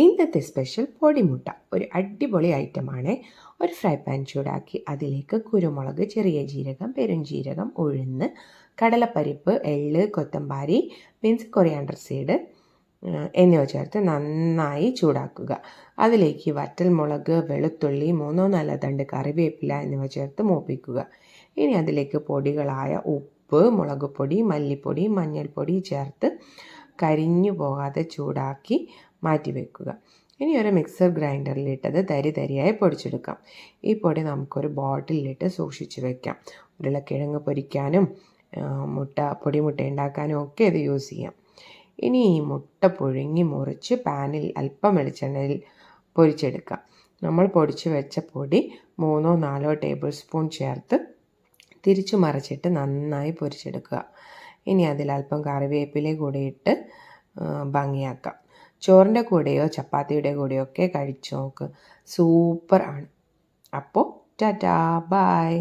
ഇന്നത്തെ സ്പെഷ്യൽ പൊടിമുട്ട ഒരു അടിപൊളി ഐറ്റമാണ്. ഒരു ഫ്രൈ പാൻ ചൂടാക്കി അതിലേക്ക് കുരുമുളക്, ചെറിയ ജീരകം, പെരുംജീരകം, ഉഴുന്ന്, കടലപ്പരിപ്പ്, എള്ള്, കൊത്തമ്പാരി, മീൻസ് കൊറിയാണ്ടർ സീഡ് എന്നിവ ചേർത്ത് നന്നായി ചൂടാക്കുക. അതിലേക്ക് വറ്റൽമുളക്, വെളുത്തുള്ളി, 3-4 തണ്ട് കറിവേപ്പില എന്നിവ ചേർത്ത് മൂപ്പിക്കുക. ഇനി അതിലേക്ക് പൊടികളായ ഉപ്പ്, മുളക് പൊടി, മല്ലിപ്പൊടി, മഞ്ഞൾപ്പൊടി ചേർത്ത് കരിഞ്ഞു പോകാതെ ചൂടാക്കി മാറ്റി വെക്കുക. ഇനി ഒരു മിക്സർ ഗ്രൈൻഡറിലിട്ടത് തരിയായി പൊടിച്ചെടുക്കാം. ഈ പൊടി നമുക്കൊരു ബോട്ടിലിലിട്ട് സൂക്ഷിച്ച് വെക്കാം. ഉരുളക്കിഴങ്ങ് പൊരിക്കാനും പൊടിമുട്ട ഉണ്ടാക്കാനും ഒക്കെ ഇത് യൂസ് ചെയ്യാം. ഇനി ഈ മുട്ട പുഴുങ്ങി മുറിച്ച് പാനിൽ അല്പം വെളിച്ചെണ്ണയിൽ പൊരിച്ചെടുക്കാം. നമ്മൾ പൊടിച്ച് വെച്ച പൊടി 3-4 ടേബിൾ സ്പൂൺ ചേർത്ത് തിരിച്ചു മറിച്ചിട്ട് നന്നായി പൊരിച്ചെടുക്കുക. ഇനി അതിൽ അല്പം കറിവേപ്പില കൂടി ഇട്ട് ഭംഗിയാക്കാം. ചോറിൻ്റെ കൂടെയോ ചപ്പാത്തിയുടെ കൂടെയോ ഒക്കെ കഴിച്ചു നോക്ക്. സൂപ്പർ ആണ്. അപ്പോൾ ടാറ്റാ, ബൈ.